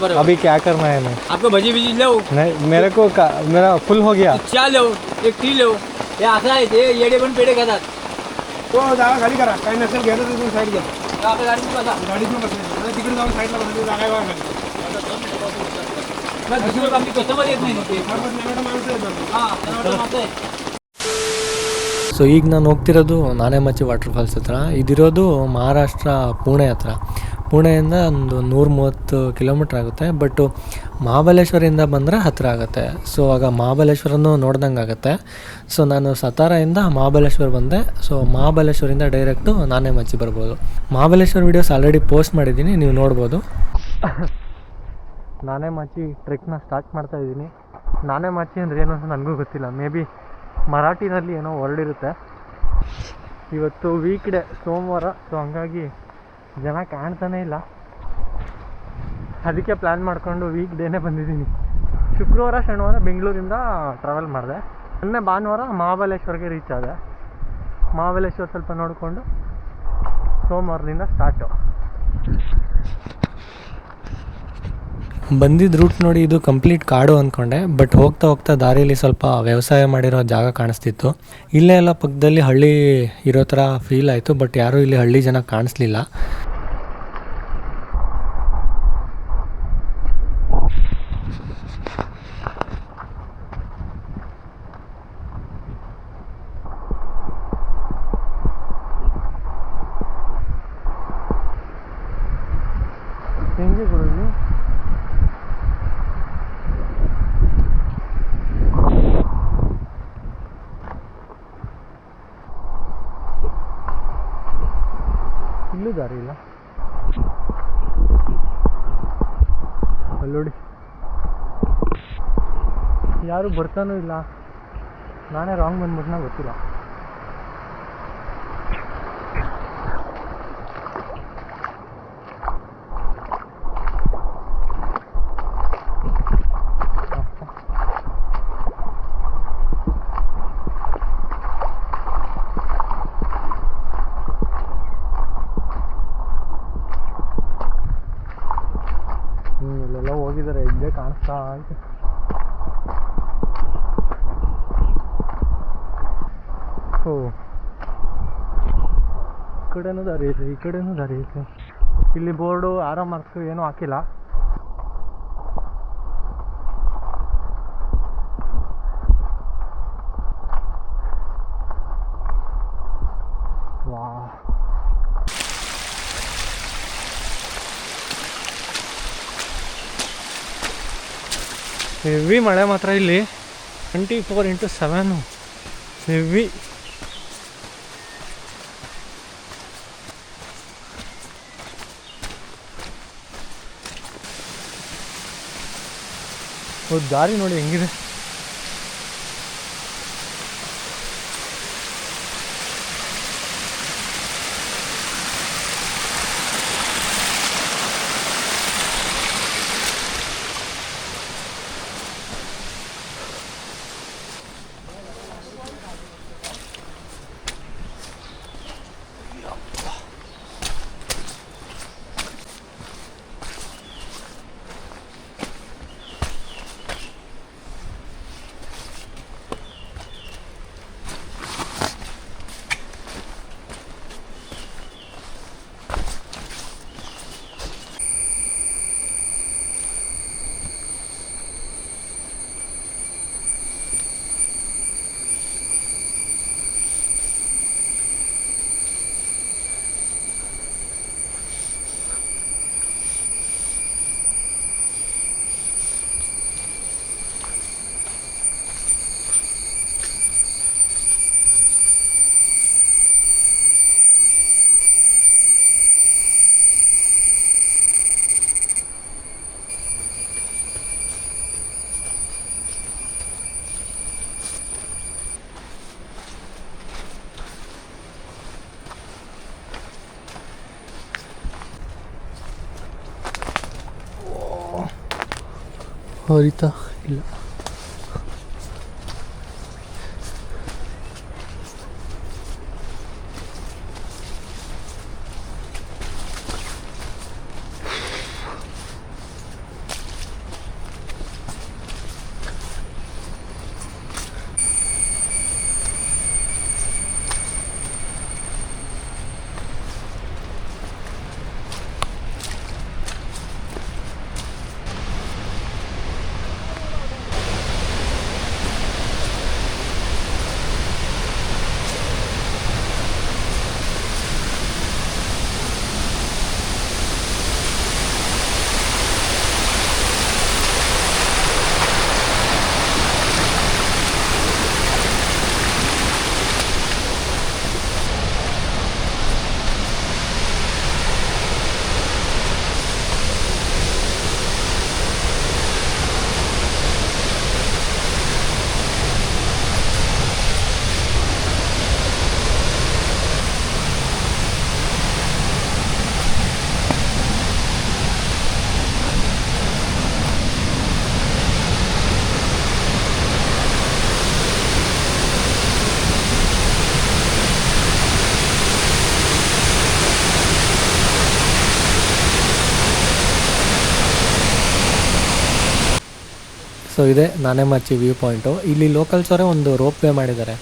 पर अभी क्या करना है मैं? आपको भजी भजी लो नहीं मेरे को मेरा फुल हो गया. चा लो एक टी लो हे असं आहे ते येडे पण पेढे खातात तो जागा खाली करा काही नसेल घ्यायचं तर तुम्ही साईड घ्या आपल्या गाडीत बसा गाडीतून बसले तिकडे जाऊन साईडला बसले जागा आहे खाली दुसरं आपली कस्टमर येत नाही ते माणसं येतात हां माणसं आहे ಸೊ ಈಗ ನಾನು ಹೋಗ್ತಿರೋದು ನಾನೆಮಚ್ಚಿ ವಾಟರ್ ಫಾಲ್ಸ್ ಹತ್ರ. ಇದಿರೋದು ಮಹಾರಾಷ್ಟ್ರ ಪುಣೆ ಹತ್ರ. ಪುಣೆಯಿಂದ ಒಂದು 130 ಕಿಲೋಮೀಟ್ರ್ ಆಗುತ್ತೆ. ಬಟ್ಟು ಮಹಾಬಲೇಶ್ವರಿಂದ ಬಂದರೆ ಹತ್ತಿರ ಆಗುತ್ತೆ. ಸೊ ಆಗ ಮಹಾಬಲೇಶ್ವರನೂ ನೋಡ್ದಂಗೆ ಆಗುತ್ತೆ. ಸೊ ನಾನು ಸತಾರಾಯಿಂದ ಮಹಾಬಲೇಶ್ವರ ಬಂದೆ. ಸೊ ಮಹಾಬಲೇಶ್ವರಿಂದ ಡೈರೆಕ್ಟು ನಾನೆಮಚ್ಚಿ ಬರ್ಬೋದು. ಮಹಾಬಲೇಶ್ವರ ವೀಡಿಯೋಸ್ ಆಲ್ರೆಡಿ ಪೋಸ್ಟ್ ಮಾಡಿದ್ದೀನಿ, ನೀವು ನೋಡ್ಬೋದು. ನಾನೆಮಚ್ಚಿ ಟ್ರೆಕ್ನ ಸ್ಟಾರ್ಟ್ ಮಾಡ್ತಾಯಿದ್ದೀನಿ. ನಾನೆಮಚ್ಚಿ ಅಂದರೆ ಏನು ಅಂತ ನನಗೂ ಗೊತ್ತಿಲ್ಲ. ಮೇ ಬಿ ಮರಾಠಿನಲ್ಲಿ ಏನೋ ವರ್ಡ್ ಇರುತ್ತೆ. ಇವತ್ತು ವೀಕ್ ಡೇ ಸೋಮವಾರ. ಸೊ ಹಂಗಾಗಿ ಜನ ಕಾಣ್ತಾನೇ ಇಲ್ಲ. ಅದಕ್ಕೆ ಪ್ಲ್ಯಾನ್ ಮಾಡಿಕೊಂಡು ವೀಕ್ ಡೇನೇ ಬಂದಿದ್ದೀನಿ. ಶುಕ್ರವಾರ ಶನಿವಾರ ಬೆಂಗಳೂರಿಂದ ಟ್ರಾವೆಲ್ ಮಾಡಿದೆ. ಮೊನ್ನೆ ಭಾನುವಾರ ಮಹಾಬಲೇಶ್ವರ್ಗೆ ರೀಚ್ ಆದೆ. ಮಹಾಬಲೇಶ್ವರ ಸ್ವಲ್ಪ ನೋಡಿಕೊಂಡು ಸೋಮವಾರದಿಂದ ಸ್ಟಾರ್ಟು. ಬಂದಿದ್ದ ರೂಟ್ ನೋಡಿ ಇದು ಕಂಪ್ಲೀಟ್ ಕಾಡು ಅಂದ್ಕೊಂಡೆ. ಬಟ್ ಹೋಗ್ತಾ ಹೋಗ್ತಾ ದಾರಿಯಲ್ಲಿ ಸ್ವಲ್ಪ ವ್ಯವಸಾಯ ಮಾಡಿರೋ ಜಾಗ ಕಾಣಿಸ್ತಿತ್ತು. ಇಲ್ಲೇ ಎಲ್ಲ ಪಕ್ಕದಲ್ಲಿ ಹಳ್ಳಿ ಇರೋ ಥರ ಫೀಲ್ ಆಯಿತು. ಬಟ್ ಯಾರೂ ಇಲ್ಲಿ ಹಳ್ಳಿ ಜನ ಕಾಣಿಸ್ಲಿಲ್ಲ. ಹೆಂಗೆ ಗುರು ಇಲ್ಲಿ ಇಲ್ಲೂ ದಾರಿ ಇಲ್ಲ. ಅಲ್ಲೋಡಿ ಯಾರು ಬರ್ತಾನೂ ಇಲ್ಲ. ನಾನೇ ರಾಂಗ್ ಬಂದ್ಬಿಟ್ನ ಗೊತ್ತಿಲ್ಲ. ಇಲ್ಲೆಲ್ಲ ಹೋಗಿದ್ದಾರೆ, ಇಲ್ಲೇ ಕಾಣಿಸ್ತಾ ಐತೆ. ಓ ಈ ಕಡೆನೂ ದಾರಿ ಐತೆ, ಈ ಕಡೆನೂ ದಾರಿ ಐತೆ. ಇಲ್ಲಿ ಬೋರ್ಡು ಆರೋ ಮಾರ್ಕ್ಸು ಏನೂ ಹಾಕಿಲ್ಲ. ವಾ ಹೆವಿ ಮಳೆ ಮಾತ್ರ ಇಲ್ಲಿ 24x7 ಹೆವಿ. ದಾರಿ ನೋಡಿ ಹೆಂಗಿದೆ. ಹರಿತಾ ಇಲ್ಲ. ಸೊ ಇದೆ ನಾನೆಮಚ್ಚಿ ವ್ಯೂ ಪಾಯಿಂಟು. ಇಲ್ಲಿ ಲೋಕಲ್ಸ್ ಅವರೇ ಒಂದು ರೋಪ್ ವೇ ಮಾಡಿದ್ದಾರೆ,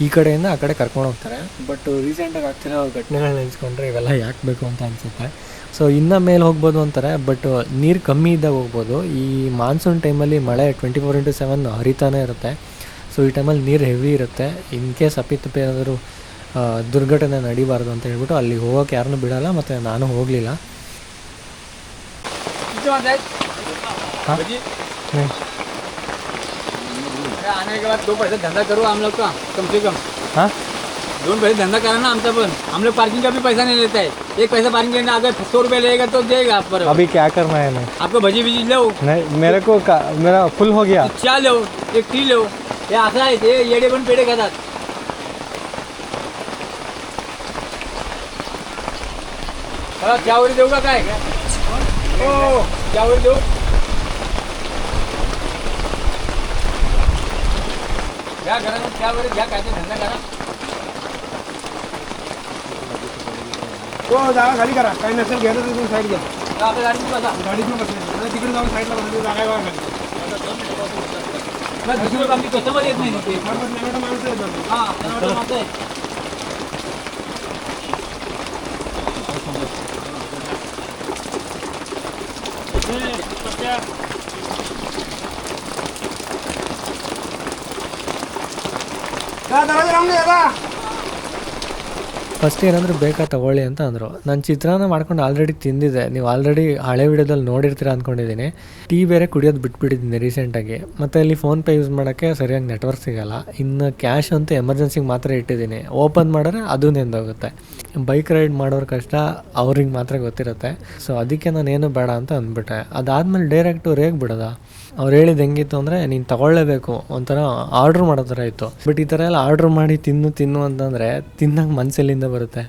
ಈ ಕಡೆಯಿಂದ ಆ ಕಡೆ ಕರ್ಕೊಂಡು ಹೋಗ್ತಾರೆ. ಬಟ್ ರೀಸೆಂಟಾಗಿ ಆಗ್ತಿರೋ ಘಟನೆಗಳನ್ನ ನೆನೆಸ್ಕೊಂಡ್ರೆ ಇವೆಲ್ಲ ಯಾಕೆ ಬೇಕು ಅಂತ ಅನಿಸುತ್ತೆ. ಸೊ ಇನ್ನೂ ಮೇಲೆ ಹೋಗ್ಬೋದು ಅಂತಾರೆ, ಬಟ್ ನೀರು ಕಮ್ಮಿ ಇದ್ದಾಗ ಹೋಗ್ಬೋದು. ಈ ಮಾನ್ಸೂನ್ ಟೈಮಲ್ಲಿ ಮಳೆ 24/7 ಹರಿತಾನೇ ಇರುತ್ತೆ. ಸೊ ಈ ಟೈಮಲ್ಲಿ ನೀರು ಹೆವಿ ಇರುತ್ತೆ. ಇನ್ ಕೇಸ್ ಅಪ್ಪಿತಪ್ಪಿ ಏನಾದರೂ ದುರ್ಘಟನೆ ನಡಿಬಾರ್ದು ಅಂತ ಹೇಳ್ಬಿಟ್ಟು ಅಲ್ಲಿ ಹೋಗೋಕೆ ಯಾರನ್ನೂ ಬಿಡೋಲ್ಲ, ಮತ್ತು ನಾನು ಹೋಗಲಿಲ್ಲ. हाँ आने के बाद 2 पैसे धंधा करो हम लोग का कम से कम. हाँ 2 पैसे धंधा करा ना हमसे पर. हम लोग पार्किंग का भी पैसा नहीं लेता है. 1 पैसा पार्किंग लेना अगर 100 रुपये लेगा तो देगा आप पर. अभी क्या करना है मैं? आपको भजी लो. नहीं मेरे को मेरा फुल हो गया. चा लो, एक टी लो. हे असं आहे ते येडे पण पेढे खातात. चहावरी देऊ का काय? हो चहावरी देऊ. घ्या घरात चहावरी घ्या, काय ते धंदा करा. तो जागा खाली करा, काही नसेल घ्यायचं तर तुम्ही साईड घ्या. आपल्या गाडीत बसा. गाडीतून बसले तिकडे जाऊन साईडला बसले, जागा आहे बघा खाली. दुसरं आमची कस्टमर येत नाही ते. बरोबर नाही मॅडम, माणसं येतात. हां टमाटर मागतोय. दरवाजा लावून द्या. ಫಸ್ಟ್ ಏನಾದರೂ ಬೇಕಾ ತೊಗೊಳ್ಳಿ ಅಂತ ಅಂದರು. ನಾನು ಚಿತ್ರಾನ್ನ ಮಾಡ್ಕೊಂಡು ಆಲ್ರೆಡಿ ತಿಂದಿದ್ದೆ, ನೀವು ಆಲ್ರೆಡಿ ಹಳೆ ವಿಡಿಯೋದಲ್ಲಿ ನೋಡಿರ್ತೀರ ಅಂದ್ಕೊಂಡಿದ್ದೀನಿ. ಟೀ ಬೇರೆ ಕುಡಿಯೋದು ಬಿಟ್ಬಿಟ್ಟಿದ್ದೀನಿ ರೀಸೆಂಟಾಗಿ. ಮತ್ತು ಇಲ್ಲಿ ಫೋನ್ಪೇ ಯೂಸ್ ಮಾಡೋಕ್ಕೆ ಸರಿಯಾಗಿ ನೆಟ್ವರ್ಕ್ ಸಿಗೋಲ್ಲ. ಇನ್ನು ಕ್ಯಾಶ್ ಅಂತೂ ಎಮರ್ಜೆನ್ಸಿಗೆ ಮಾತ್ರ ಇಟ್ಟಿದ್ದೀನಿ. ಓಪನ್ ಮಾಡಿದ್ರೆ ಅದು ನೆಂದೋಗುತ್ತೆ. ಬೈಕ್ ರೈಡ್ ಮಾಡೋರ ಕಷ್ಟ ಅವ್ರಿಗೆ ಮಾತ್ರ ಗೊತ್ತಿರುತ್ತೆ. ಸೊ ಅದಕ್ಕೆ ನಾನೇನು ಬೇಡ ಅಂತ ಅಂದ್ಬಿಟ್ಟೆ. ಅದಾದಮೇಲೆ ಡೈರೆಕ್ಟು ರೇಗ್ ಬಿಡೋದ. ಅವ್ರು ಹೇಳಿದ್ದು ಹೆಂಗಿತ್ತು ಅಂದರೆ ನೀನು ತೊಗೊಳ್ಳೇಬೇಕು, ಒಂಥರ ಆರ್ಡ್ರ್ ಮಾಡೋ ಥರ ಇತ್ತು. ಬಟ್ ಈ ಥರ ಎಲ್ಲ ಆರ್ಡ್ರ್ ಮಾಡಿ ತಿನ್ನು ಅಂತಂದರೆ ತಿನ್ನೋಂಗೆ ಮನಸ್ಸೆಲ್ಲಿಂದ ಬರುತ್ತೆ.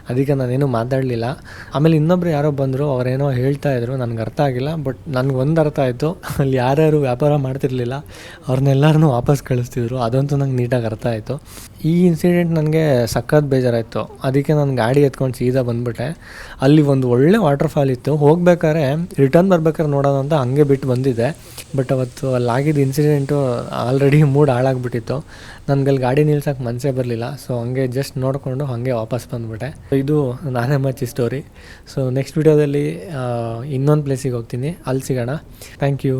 ಅದಕ್ಕೆ ನಾನೇನು ಮಾತಾಡಲಿಲ್ಲ. ಆಮೇಲೆ ಇನ್ನೊಬ್ರು ಯಾರೋ ಬಂದರು, ಅವರೇನೋ ಹೇಳ್ತಾಯಿದ್ರು, ನನಗೆ ಅರ್ಥ ಆಗಿಲ್ಲ. ಬಟ್ ನನಗೊಂದು ಅರ್ಥ ಆಯಿತು, ಅಲ್ಲಿ ಯಾರ್ಯಾರು ವ್ಯಾಪಾರ ಮಾಡ್ತಿರ್ಲಿಲ್ಲ ಅವ್ರನ್ನೆಲ್ಲರನ್ನೂ ವಾಪಸ್ ಕಳಿಸ್ತಿದ್ರು. ಅದಂತೂ ನಂಗೆ ನೀಟಾಗಿ ಅರ್ಥ ಆಯಿತು. ಈ ಇನ್ಸಿಡೆಂಟ್ ನನಗೆ ಸಖತ್ ಬೇಜಾರಾಯಿತು. ಅದಕ್ಕೆ ನಾನು ಗಾಡಿ ಎತ್ಕೊಂಡು ಸೀದಾ ಬಂದುಬಿಟ್ಟೆ. ಅಲ್ಲಿ ಒಂದು ಒಳ್ಳೆ ವಾಟರ್ ಫಾಲ್ ಇತ್ತು. ಹೋಗ್ಬೇಕಾದ್ರೆ ರಿಟರ್ನ್ ಬರ್ಬೇಕಾದ್ರೆ ನೋಡೋಣ ಅಂತ ಹಾಗೆ ಬಿಟ್ಟು ಬಂದಿದ್ದೆ. ಬಟ್ ಅವತ್ತು ಅಲ್ಲಾಗಿದ್ದ ಇನ್ಸಿಡೆಂಟು ಆಲ್ರೆಡಿ ಮೂಡ್ ಹಾಳಾಗ್ಬಿಟ್ಟಿತ್ತು. ನನಗಲ್ಲಿ ಗಾಡಿ ನಿಲ್ಸೋಕ್ಕೆ ಮನಸ್ಸೇ ಬರಲಿಲ್ಲ. ಸೊ ಹಂಗೆ ಜಸ್ಟ್ ನೋಡಿಕೊಂಡು ಹಾಗೆ ವಾಪಸ್ ಬಂದುಬಿಟ್ಟೆ. ಇದು ನಾನೆಮಚ್ಚಿ ಸ್ಟೋರಿ. ಸೊ ನೆಕ್ಸ್ಟ್ ವಿಡಿಯೋದಲ್ಲಿ ಇನ್ನೊಂದು ಪ್ಲೇಸಿಗೆ ಹೋಗ್ತೀನಿ, ಅಲ್ಲಿ ಸಿಗೋಣ. Thank you.